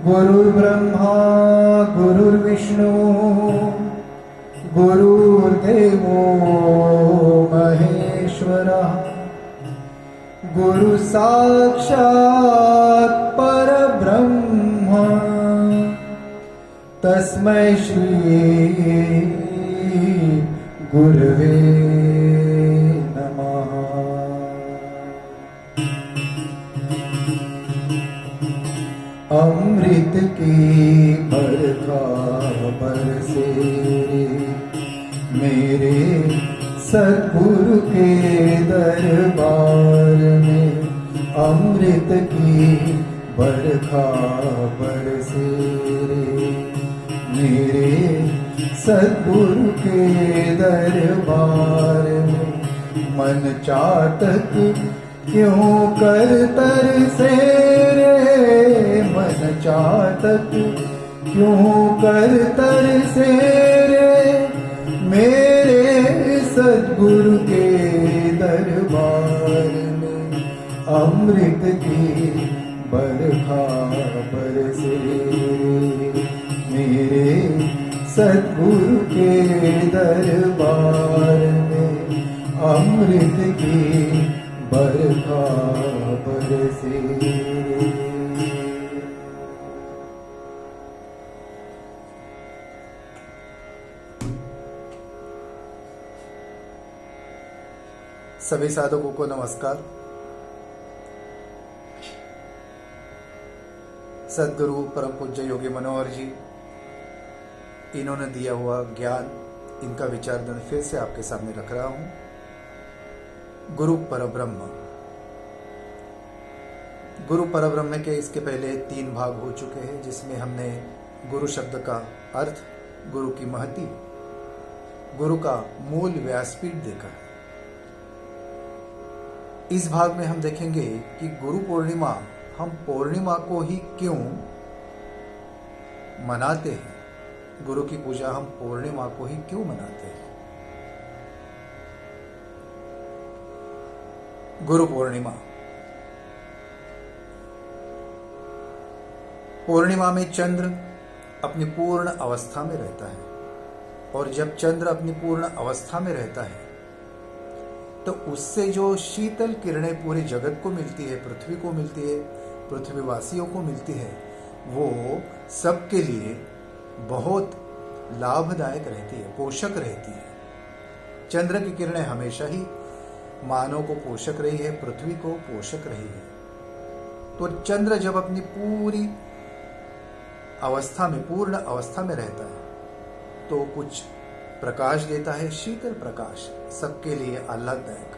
गुरुर्ब्रह्मा गुरुर्विष्णु गुरुर्देवो महेश्वरः गुरु साक्षात् परब्रह्म तस्मै श्री गुरवे नमः। अमृत की बरखा बरसे मेरे सद्गुरु के दरबार में। अमृत की बरखा बरसे मेरे सद्गुरु के दरबार में। मन चातक क्यों कर तरसे रे, मन चातक क्यों कर तरसे रे मेरे सद्गुरु के दरबार में। अमृत की बरखा बरसे मेरे सद्गुरु के दरबार में। अमृत की बरखा बरसे। सभी साधकों को नमस्कार। सद्गुरु परम पूज्य योगी मनोहर जी, इन्होंने दिया हुआ ज्ञान, इनका विचारधन फिर से आपके सामने रख रहा हूं। गुरु परब्रह्म। गुरु परब्रह्म के इसके पहले 3 भाग हो चुके हैं, जिसमें हमने गुरु शब्द का अर्थ, गुरु की महती, गुरु का मूल व्यासपीठ देखा है। इस भाग में हम देखेंगे कि गुरु पूर्णिमा, हम पूर्णिमा को ही क्यों मनाते हैं। गुरु की पूजा हम पूर्णिमा को ही क्यों मनाते हैं। गुरु पूर्णिमा। पूर्णिमा में चंद्र अपनी पूर्ण अवस्था में रहता है, और जब चंद्र अपनी पूर्ण अवस्था में रहता है तो उससे जो शीतल किरणें पूरे जगत को मिलती है, पृथ्वी को मिलती है, पृथ्वीवासियों को मिलती है, वो सबके लिए बहुत लाभदायक रहती है, पोषक रहती है। चंद्र की किरणें हमेशा ही मानव को पोषक रही है, पृथ्वी को पोषक रही है। तो चंद्र जब अपनी पूरी अवस्था में, पूर्ण अवस्था में रहता है, तो कुछ प्रकाश देता है, शीतल प्रकाश, सबके लिए आह्लाददायक।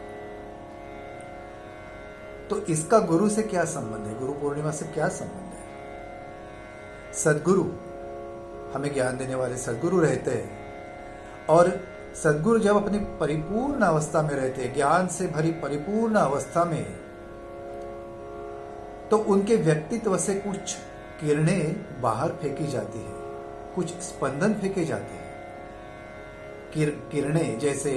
तो इसका गुरु से क्या संबंध है, गुरु पूर्णिमा से क्या संबंध है। सद्गुरु, हमें ज्ञान देने वाले सद्गुरु रहते हैं, और सद्गुरु जब अपनी परिपूर्ण अवस्था में रहते हैं, ज्ञान से भरी परिपूर्ण अवस्था में, तो उनके व्यक्तित्व से कुछ किरणें बाहर फेंकी जाती है, कुछ स्पंदन फेंके जाते हैं। किरणें जैसे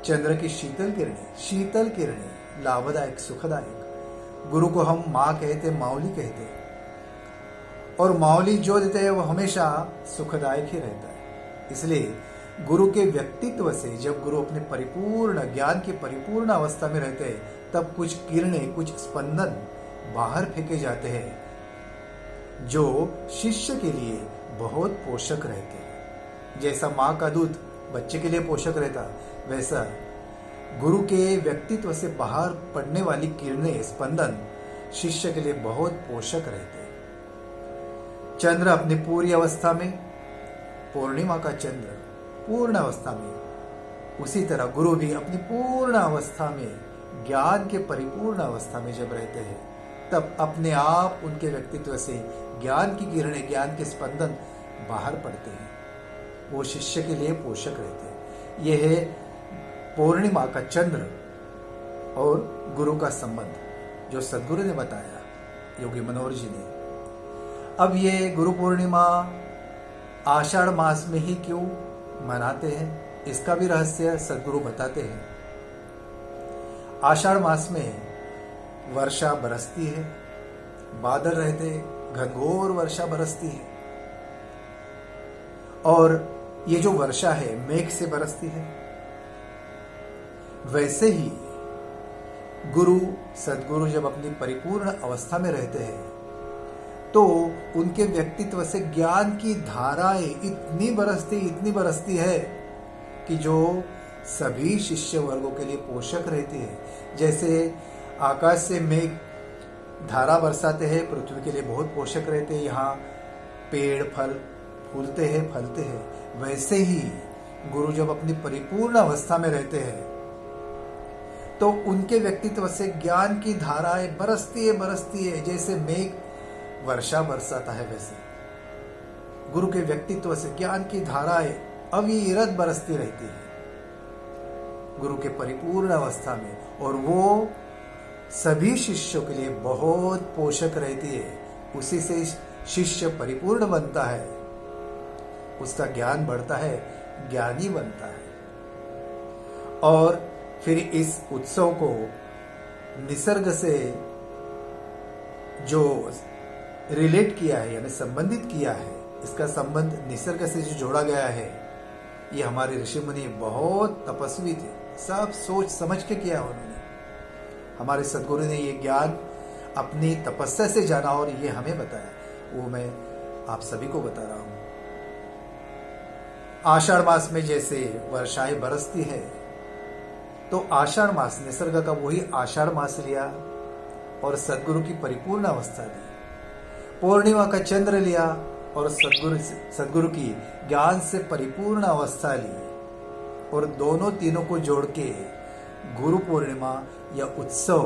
चंद्र की शीतल किरणें लाभदायक, सुखदायक। गुरु को हम माँ कहते, माउली कहते, और माउली जो देते हैं वो हमेशा सुखदायक ही रहता है। इसलिए गुरु के व्यक्तित्व से, जब गुरु अपने परिपूर्ण ज्ञान की परिपूर्ण अवस्था में रहते हैं, तब कुछ किरणें, कुछ स्पंदन बाहर फेंके जाते हैं, जो शिष्य के लिए बहुत पोषक रहते हैं। जैसा माँ का दूध बच्चे के लिए पोषक रहता, वैसा गुरु के व्यक्तित्व से बाहर पड़ने वाली किरणें, स्पंदन शिष्य के लिए बहुत पोषक रहते हैं। चंद्र अपनी पूरी अवस्था में, पूर्णिमा का चंद्र पूर्ण अवस्था में, उसी तरह गुरु भी अपनी पूर्ण अवस्था में, ज्ञान के परिपूर्ण अवस्था में जब रहते हैं, तब अपने आप उनके व्यक्तित्व से ज्ञान की किरणें, ज्ञान के स्पंदन बाहर पड़ते हैं, वो शिष्य के लिए पोषक रहते हैं। यह है पूर्णिमा का चंद्र और गुरु का संबंध, जो सद्गुरु ने बताया, योगी मनोहर जी ने। अब ये गुरु पूर्णिमा आषाढ़ मास में ही क्यों मनाते हैं, इसका भी रहस्य सद्गुरु बताते हैं। आषाढ़ मास में वर्षा बरसती है, बादल रहते, घनघोर वर्षा बरसती है, और ये जो वर्षा है मेघ से बरसती है, वैसे ही गुरु सद्गुरु जब अपनी परिपूर्ण अवस्था में रहते हैं तो उनके व्यक्तित्व से ज्ञान की धाराएं इतनी बरसती है कि जो सभी शिष्य वर्गों के लिए पोषक रहती है। जैसे आकाश से मेघ धारा बरसाते हैं, पृथ्वी के लिए बहुत पोषक रहते हैं, यहाँ पेड़ फल फूलते हैं, फलते हैं, वैसे ही गुरु जब अपनी परिपूर्ण अवस्था में रहते हैं तो उनके व्यक्तित्व से ज्ञान की धाराएं बरसती है, जैसे मेघ वर्षा बरसाता है, वैसे गुरु के व्यक्तित्व से ज्ञान की धाराएं अविरत बरसती रहती है गुरु के परिपूर्ण अवस्था में, और वो सभी शिष्यों के लिए बहुत पोषक रहती है। उसी से शिष्य परिपूर्ण बनता है, उसका ज्ञान बढ़ता है, ज्ञानी बनता है। और फिर इस उत्सव को निसर्ग से जो रिलेट किया है, यानी संबंधित किया है, इसका संबंध निसर्ग से जो जोड़ा गया है, ये हमारे ऋषि मुनि बहुत तपस्वी थे, सब सोच समझ के किया उन्होंने। हमारे सद्गुरु ने ये ज्ञान अपनी तपस्या से जाना और ये हमें बताया, वो मैं आप सभी को बता रहा हूं। आषाढ़ मास में जैसे वर्षाएं बरसती है, तो आषाढ़ मास निसर्ग का वही आषाढ़ मास लिया और सद्गुरु की परिपूर्ण अवस्था ली। पूर्णिमा का चंद्र लिया और सद्गुरु की ज्ञान से परिपूर्ण अवस्था ली, और दोनों तीनों को जोड़ के गुरु पूर्णिमा या उत्सव,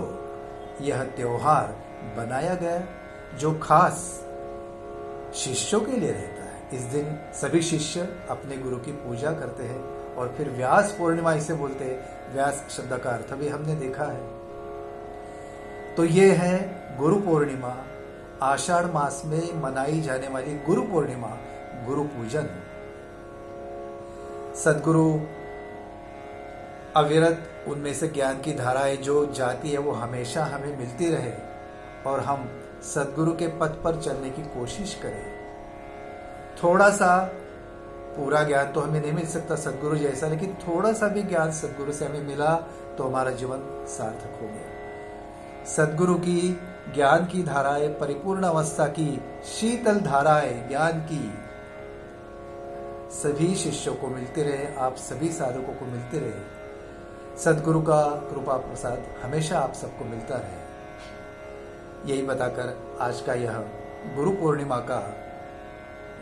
यह त्योहार बनाया गया, जो खास शिष्यों के लिए रहता है। इस दिन सभी शिष्य अपने गुरु की पूजा करते हैं, और फिर व्यास पूर्णिमा इसे बोलते हैं। व्यास शब्द का अर्थ भी हमने देखा है। तो ये है गुरु पूर्णिमा, आषाढ़ मास में मनाई जाने वाली गुरु पूर्णिमा, गुरु पूजन। सद्गुरु अविरत उनमें से ज्ञान की धाराएं जो जाती है वो हमेशा हमें मिलती रहे, और हम सद्गुरु के पथ पर चलने की कोशिश करें। थोड़ा सा, पूरा ज्ञान तो हमें नहीं मिल सकता सद्गुरु जैसा, लेकिन थोड़ा सा भी ज्ञान सद्गुरु से हमें मिला तो हमारा जीवन सार्थक हो गया। सद्गुरु की ज्ञान की धाराएं, परिपूर्ण अवस्था की शीतल धाराएं ज्ञान की सभी शिष्यों को मिलते रहे, आप सभी साधकों को मिलते रहे। सद्गुरु का कृपा प्रसाद हमेशा आप सबको मिलता रहे। यही बताकर आज का यह गुरु पूर्णिमा का,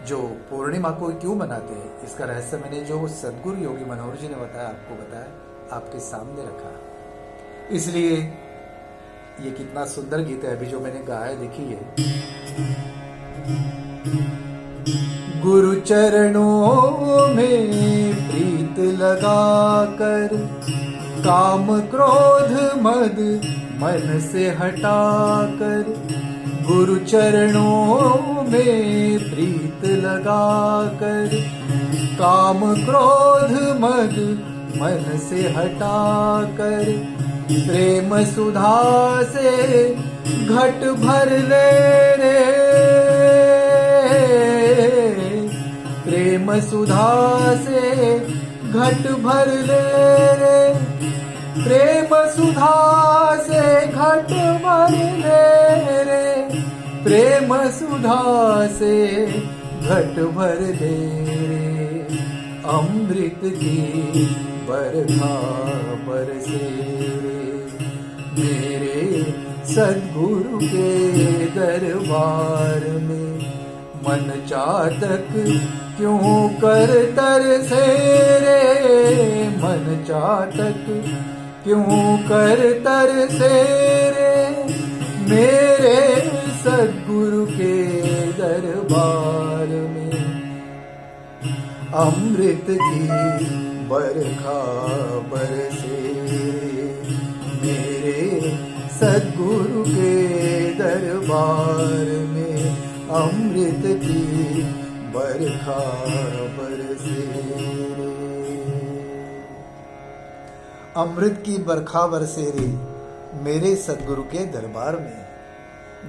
जो पूर्णिमा को क्यों मनाते हैं, इसका रहस्य मैंने जो सद्गुरु योगी मनोहर जी ने बताया, आपको बताया, आपके सामने रखा। इसलिए ये कितना सुंदर गीत है अभी जो मैंने गाया, देखिए। गुरु चरणों में प्रीत लगाकर, काम क्रोध मद मन से हटाकर, गुरु चरणों में प्रीत लगाकर, काम क्रोध मद मन से हटाकर, प्रेम सुधा से घट भर ले रे, प्रेम सुधा से घट भर ले रे, प्रेम सुधा से घट भर ले रे, प्रेम सुधा से घट भर ले रे, अमृत की बरखा बरसे रे, मेरे सद्गुरु के दरबार में, मन चातक क्यों कर तरसे रे, मन चातक क्यों कर तरसे रे, मेरे सद्गुरु के दरबार में, अमृत की बरखा बरसे रे, मेरे सद्गुरु के दरबार में, अमृत की बरखा बरसे रे, अमृत की बरखा बरसे रे, मेरे सद्गुरु के दरबार में।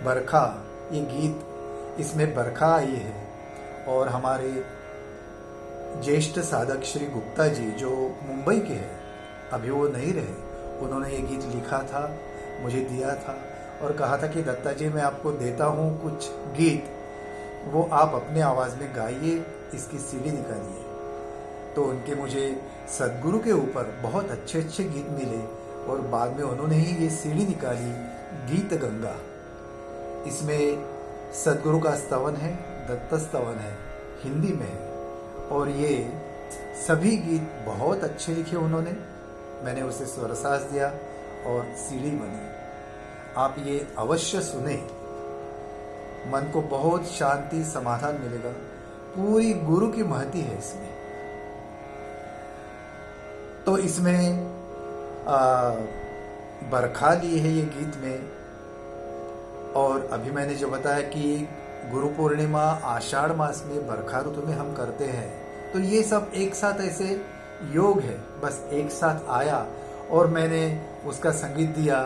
बरखा, ये गीत, इसमें बरखा आई है। और हमारे ज्येष्ठ साधक श्री गुप्ता जी जो मुंबई के हैं, अभी वो नहीं रहे, उन्होंने ये गीत लिखा था, मुझे दिया था और कहा था कि दत्ता जी मैं आपको देता हूँ कुछ गीत, वो आप अपने आवाज़ में गाइए, इसकी सीडी निकालिए। तो उनके मुझे सदगुरु के ऊपर बहुत अच्छे अच्छे गीत मिले और बाद में उन्होंने ही ये सीडी निकाली, गीत गंगा। इसमें सदगुरु का स्तवन है, दत्त स्तवन है, हिंदी में है और ये सभी गीत बहुत अच्छे लिखे उन्होंने। मैंने उसे स्वरसाज दिया और सीडी बनी। आप ये अवश्य सुने, मन को बहुत शांति समाधान मिलेगा। पूरी गुरु की महती है इसमें। तो इसमें बरखा ली है ये गीत में। और अभी मैंने जो बताया कि गुरु पूर्णिमा आषाढ़ मास में बरखा ऋतु में हम करते हैं, तो ये सब एक साथ ऐसे योग है, बस एक साथ आया और मैंने उसका संगीत दिया।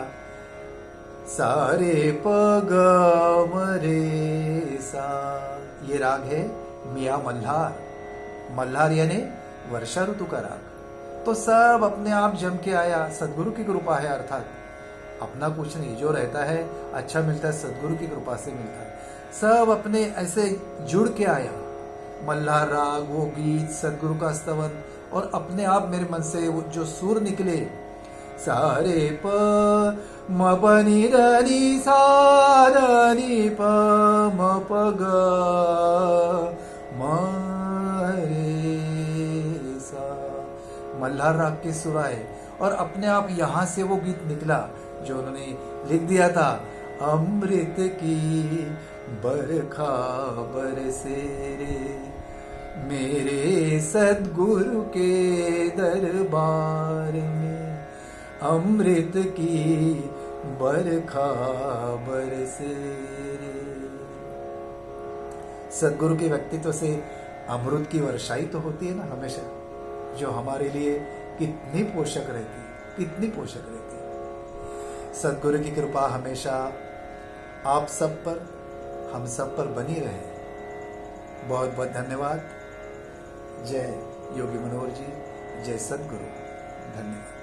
सारे पग मरे सा, ये राग है मियाँ मल्हार। मल्हार यानी वर्षा ऋतु का राग। तो सब अपने आप जम के आया, सदगुरु की कृपा है। अर्थात अपना कुछ नहीं, जो रहता है अच्छा मिलता है, सदगुरु की कृपा से मिलता है। सब अपने ऐसे जुड़ के आया, मल्हार राग, वो गीत, सदगुरु का स्तवन, और अपने आप मेरे मन से वो जो सुर निकले, सारे प म प नि ध नि सा ध नि प म प ग म रे सा, मल्हार राग के सुर आए और अपने आप यहाँ से वो गीत निकला जो उन्होंने लिख दिया था। अमृत की बरखा बरसे रे मेरे सदगुरु के दरबार में, अमृत की बरखा बरसे रे। सदगुरु के व्यक्तित्व से अमृत की वर्षा ही तो होती है ना हमेशा, जो हमारे लिए कितनी पोषक रहती, कितनी पोषक रहती। सदगुरु की कृपा हमेशा आप सब पर, हम सब पर बनी रहे। बहुत बहुत धन्यवाद। जय योगी मनोहर जी, जय सदगुरु। धन्यवाद।